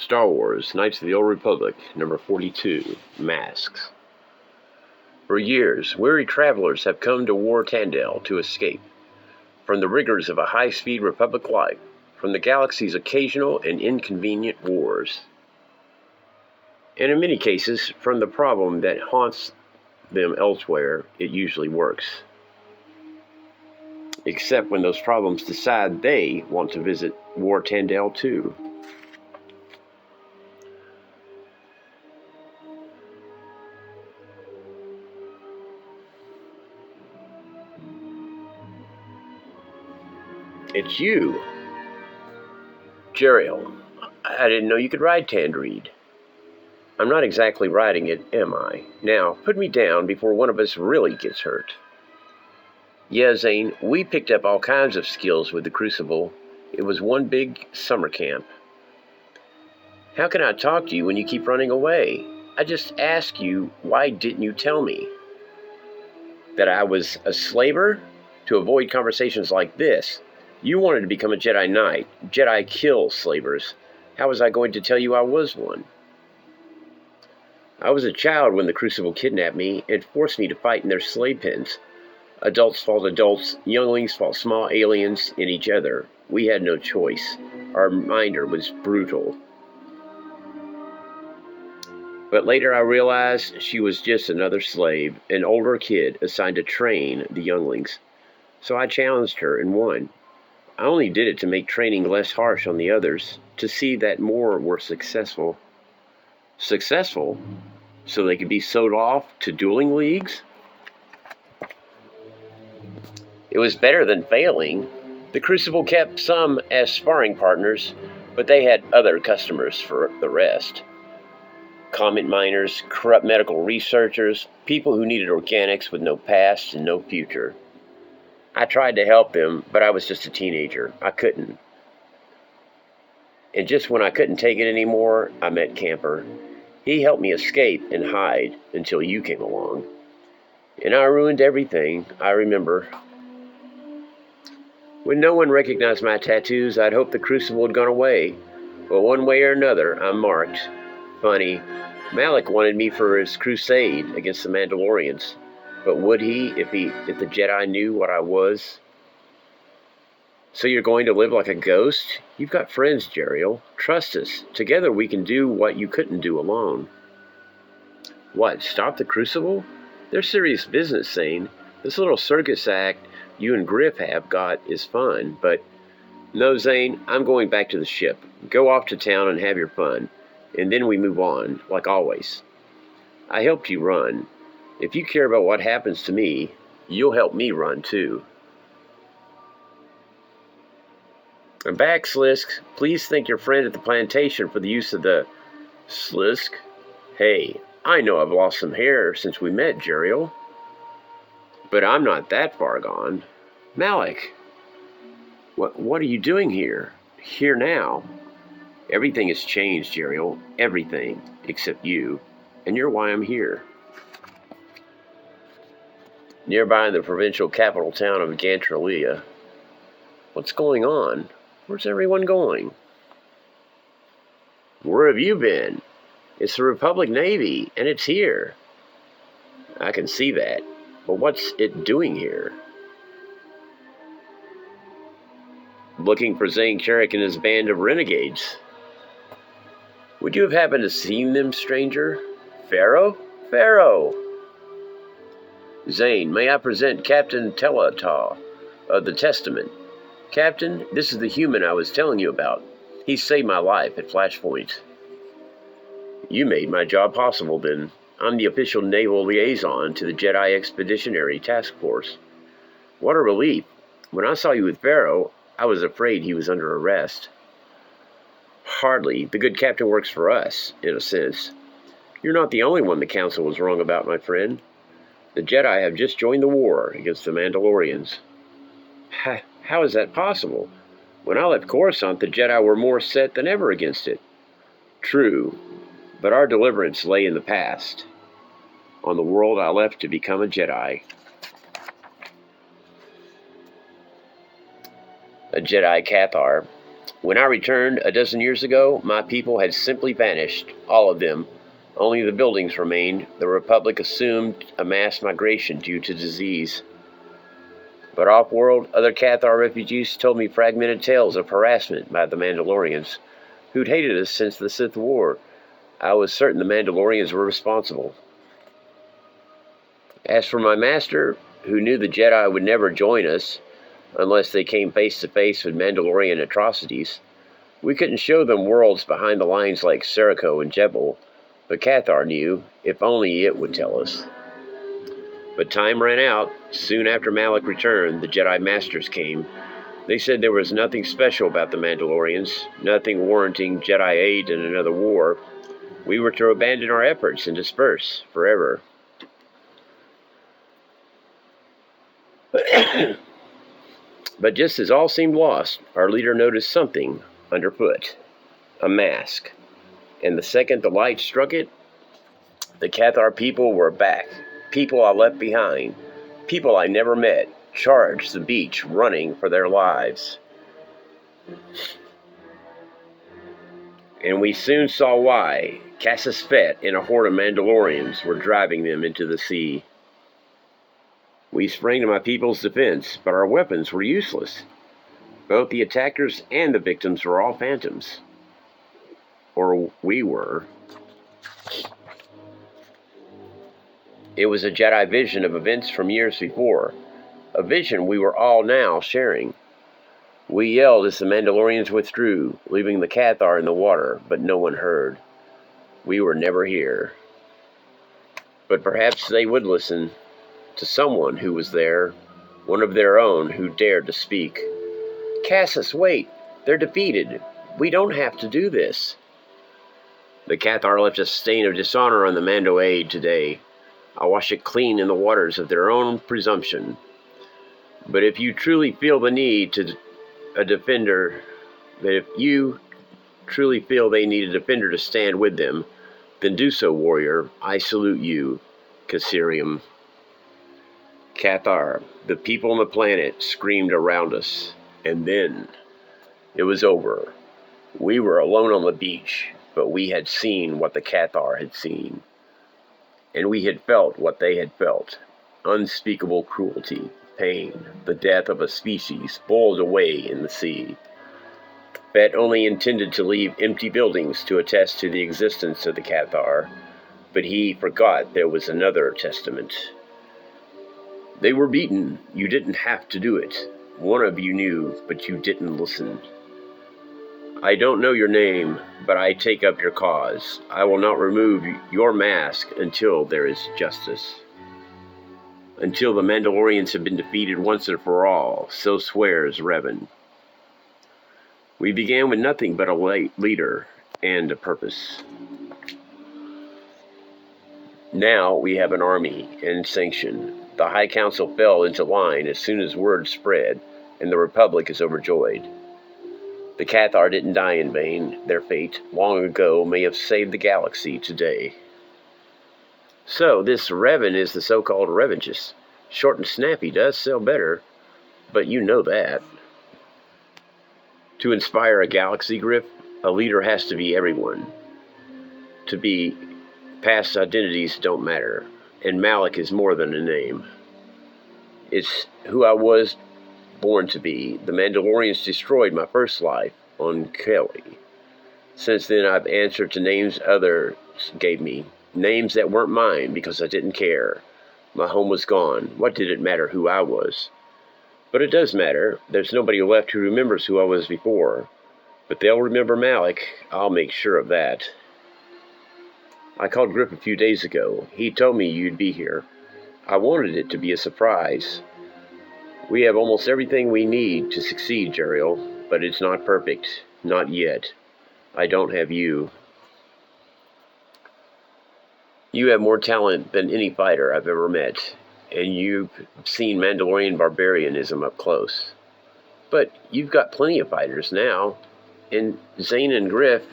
Star Wars, Knights of the Old Republic, number 42, Masks. For years, weary travelers have come to War Tandale to escape from the rigors of a high-speed Republic life, from the galaxy's occasional and inconvenient wars, and in many cases, from the problem that haunts them elsewhere. It usually works. Except when those problems decide they want to visit War Tandale too. It's you, Jeriel. I didn't know you could ride Tandreed. I'm not exactly riding it, am I? Now, put me down before one of us really gets hurt. Yeah, Zane, we picked up all kinds of skills with the Crucible. It was one big summer camp. How can I talk to you when you keep running away? I just ask you, why didn't you tell me? That I was a slaver? To avoid conversations like this. You wanted to become a Jedi Knight. Jedi kill slavers. How was I going to tell you I was one? I was a child when the Crucible kidnapped me and forced me to fight in their slave pens. Adults fought adults, younglings fought small aliens and each other. We had no choice. Our minder was brutal. But later I realized she was just another slave, an older kid assigned to train the younglings. So I challenged her and won. I only did it to make training less harsh on the others, to see that more were successful. Successful? So they could be sold off to dueling leagues? It was better than failing. The Crucible kept some as sparring partners, but they had other customers for the rest. Comet miners, corrupt medical researchers, people who needed organics with no past and no future. I tried to help them, but I was just a teenager. I couldn't. And just when I couldn't take it anymore, I met Camper. He helped me escape and hide until you came along. And I ruined everything, I remember. When no one recognized my tattoos, I'd hoped the Crucible had gone away. But one way or another, I'm marked. Funny, Malak wanted me for his crusade against the Mandalorians. But would he if the Jedi knew what I was? So you're going to live like a ghost? You've got friends, Jeriel. Trust us. Together we can do what you couldn't do alone. What, stop the Crucible? They're serious business, Zane. This little circus act you and Griff have got is fun, but... No, Zane, I'm going back to the ship. Go off to town and have your fun. And then we move on, like always. I helped you run. If you care about what happens to me, you'll help me run too. I'm back, Slisk. Please thank your friend at the plantation for the use of the... Slisk? Hey, I know I've lost some hair since we met, Jeriel. But I'm not that far gone. Malak, what are you doing here? Here now? Everything has changed, Jeriel. Everything, except you. And you're why I'm here. Nearby in the provincial capital town of Gantraleia. What's going on? Where's everyone going? Where have you been? It's the Republic Navy, and it's here. I can see that, but what's it doing here? Looking for Zane Carrick and his band of renegades. Would you have happened to seen them, stranger? Pharaoh? Pharaoh! Zane, may I present Captain Telatah of the Testament. Captain, this is the human I was telling you about. He saved my life at Flashpoint. You made my job possible, then. I'm the official naval liaison to the Jedi Expeditionary Task Force. What a relief. When I saw you with Pharaoh, I was afraid he was under arrest. Hardly. The good captain works for us, in a sense. You're not the only one the Council was wrong about, my friend. The Jedi have just joined the war against the Mandalorians. How is that possible? When I left Coruscant, the Jedi were more set than ever against it. True, but our deliverance lay in the past, on the world I left to become a Jedi. A Jedi Cathar. When I returned a dozen years ago, my people had simply vanished, all of them. Only the buildings remained. The Republic assumed a mass migration due to disease. But off-world, other Cathar refugees told me fragmented tales of harassment by the Mandalorians, who'd hated us since the Sith War. I was certain the Mandalorians were responsible. As for my master, who knew the Jedi would never join us unless they came face to face with Mandalorian atrocities, we couldn't show them worlds behind the lines like Serico and Jebel, but Cathar knew, if only it would tell us. But time ran out. Soon after Malak returned, the Jedi Masters came. They said there was nothing special about the Mandalorians, nothing warranting Jedi aid in another war. We were to abandon our efforts and disperse forever. But just as all seemed lost, our leader noticed something underfoot, a mask. And the second the light struck it, the Cathar people were back. People I left behind, people I never met, charged the beach running for their lives. And we soon saw why. Cassus Fett and a horde of Mandalorians were driving them into the sea. We sprang to my people's defense, but our weapons were useless. Both the attackers and the victims were all phantoms. Or we were. It was a Jedi vision of events from years before, a vision we were all now sharing. We yelled as the Mandalorians withdrew, leaving the Cathar in the water, but no one heard. We were never here. But perhaps they would listen to someone who was there, one of their own who dared to speak. Cassus, wait! They're defeated. We don't have to do this. The Cathar left a stain of dishonor on the Mando aid today. I'll wash it clean in the waters of their own presumption. But if you truly feel the need to a defender, that if you truly feel they need a defender to stand with them, then do so, warrior. I salute you, Cassirium. Cathar, the people on the planet, screamed around us. And then it was over. We were alone on the beach, but we had seen what the Cathar had seen. And we had felt what they had felt. Unspeakable cruelty, pain, the death of a species boiled away in the sea. Fett only intended to leave empty buildings to attest to the existence of the Cathar, but he forgot there was another testament. They were beaten. You didn't have to do it. One of you knew, but you didn't listen. I don't know your name, but I take up your cause. I will not remove your mask until there is justice. Until the Mandalorians have been defeated once and for all, so swears Revan. We began with nothing but a leader and a purpose. Now we have an army and sanction. The High Council fell into line as soon as word spread, and the Republic is overjoyed. The Cathar didn't die in vain. Their fate, long ago, may have saved the galaxy today. So, this Revan is the so-called Revanchus. Short and snappy does sell better, but you know that. To inspire a galaxy, Griff, a leader has to be everyone. To be, past identities don't matter, and Malak is more than a name. It's who I was born to be. The Mandalorians destroyed my first life on Kelly. Since then, I've answered to names others gave me. Names that weren't mine because I didn't care. My home was gone. What did it matter who I was? But it does matter. There's nobody left who remembers who I was before. But they'll remember Malak. I'll make sure of that. I called Griff a few days ago. He told me you'd be here. I wanted it to be a surprise. We have almost everything we need to succeed, Jeriel, but it's not perfect. Not yet. I don't have you. You have more talent than any fighter I've ever met, and you've seen Mandalorian barbarianism up close. But you've got plenty of fighters now, and Zane and Griff,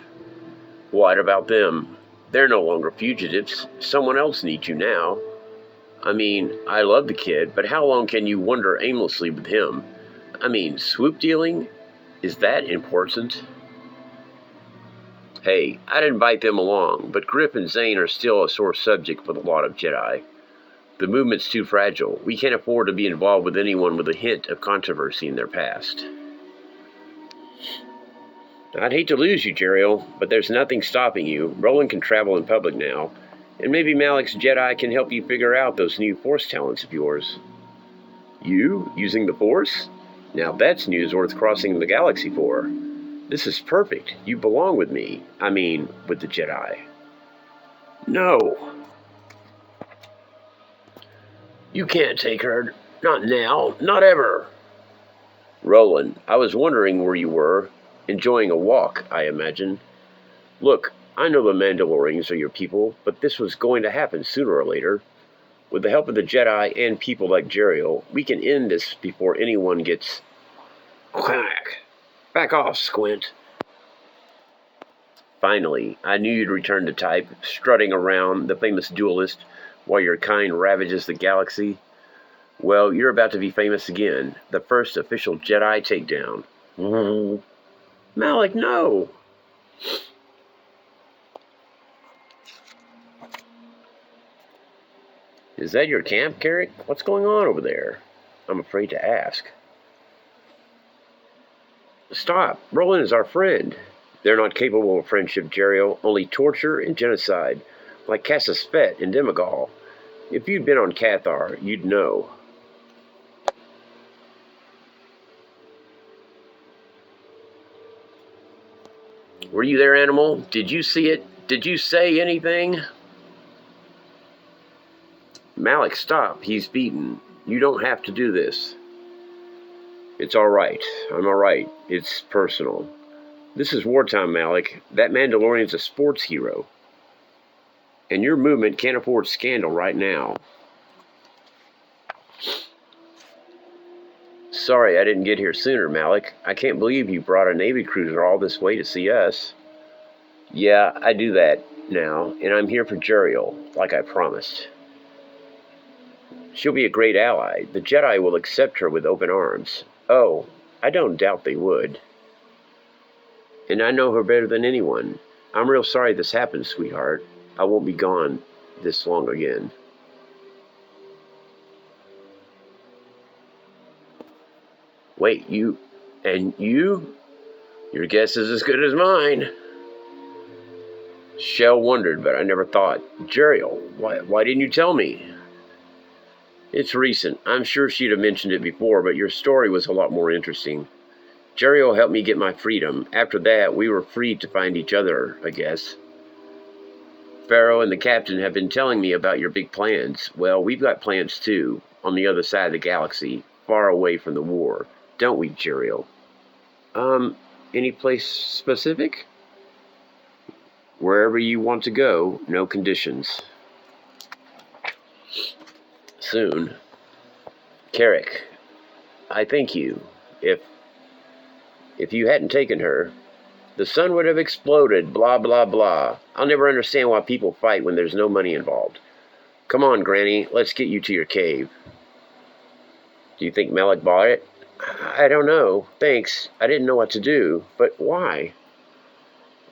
what about them? They're no longer fugitives. Someone else needs you now. I mean, I love the kid, but how long can you wander aimlessly with him? I mean, swoop dealing? Is that important? Hey, I'd invite them along, but Griff and Zane are still a sore subject with a lot of Jedi. The movement's too fragile. We can't afford to be involved with anyone with a hint of controversy in their past. I'd hate to lose you, Jeriel, but there's nothing stopping you. Roland can travel in public now, and maybe Malik's Jedi can help you figure out those new Force talents of yours. You? Using the Force? Now that's news worth crossing the galaxy for. This is perfect. You belong with me. I mean, with the Jedi. No. You can't take her. Not now. Not ever. Roland, I was wondering where you were. Enjoying a walk, I imagine. Look, I know the Mandalorians are your people, but this was going to happen sooner or later. With the help of the Jedi and people like Jeriel, we can end this before anyone gets... Quack! Back off, Squint. Finally, I knew you'd return to type, strutting around the famous duelist while your kind ravages the galaxy. Well, you're about to be famous again. The first official Jedi takedown. Malik, no! Is that your camp, Carrick? What's going on over there? I'm afraid to ask. Stop! Roland is our friend. They're not capable of friendship, Jeriel, only torture and genocide, like Cassus Fett and Demagal. If you'd been on Cathar, you'd know. Were you there, Animal? Did you see it? Did you say anything? Malik, stop. He's beaten. You don't have to do this. It's all right. I'm all right. It's personal. This is wartime, Malik. That Mandalorian's a sports hero. And your movement can't afford scandal right now. Sorry I didn't get here sooner, Malik. I can't believe you brought a Navy cruiser all this way to see us. Yeah, I do that now, and I'm here for Jeriel, like I promised. She'll be a great ally. The Jedi will accept her with open arms. Oh, I don't doubt they would. And I know her better than anyone. I'm real sorry this happened, sweetheart. I won't be gone this long again. Wait, you... And you? Your guess is as good as mine. Shell wondered, but I never thought. Jeriel, why didn't you tell me? It's recent. I'm sure she'd have mentioned it before, but your story was a lot more interesting. Jeriel helped me get my freedom. After that, we were free to find each other, I guess. Pharaoh and the captain have been telling me about your big plans. Well, we've got plans too, on the other side of the galaxy, far away from the war. Don't we, Jeriel? Any place specific? Wherever you want to go, no conditions. Soon. Carrick, I thank you. If you hadn't taken her, the sun would have exploded, blah, blah, blah. I'll never understand why people fight when there's no money involved. Come on, Granny, let's get you to your cave. Do you think Malik bought it? I don't know. Thanks. I didn't know what to do. But why?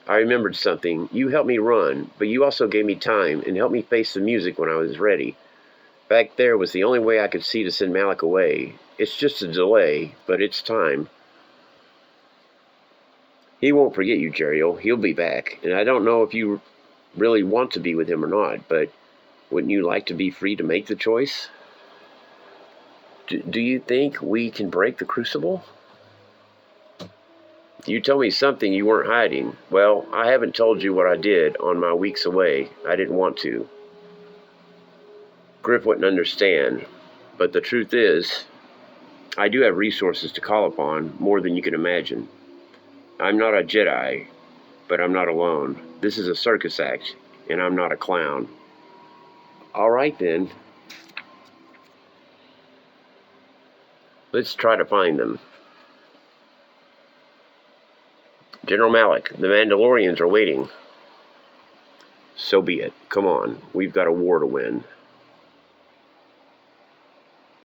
I remembered something. You helped me run, but you also gave me time and helped me face the music when I was ready. Back there was the only way I could see to send Malik away. It's just a delay, but it's time. He won't forget you, Jeriel. He'll be back. And I don't know if you really want to be with him or not, but wouldn't you like to be free to make the choice? Do you think we can break the Crucible? You told me something you weren't hiding. Well, I haven't told you what I did on my weeks away. I didn't want to. Griff wouldn't understand, but the truth is, I do have resources to call upon, more than you can imagine. I'm not a Jedi, but I'm not alone. This is a circus act, and I'm not a clown. All right, then. Let's try to find them. General Malik, the Mandalorians are waiting. So be it. Come on, we've got a war to win.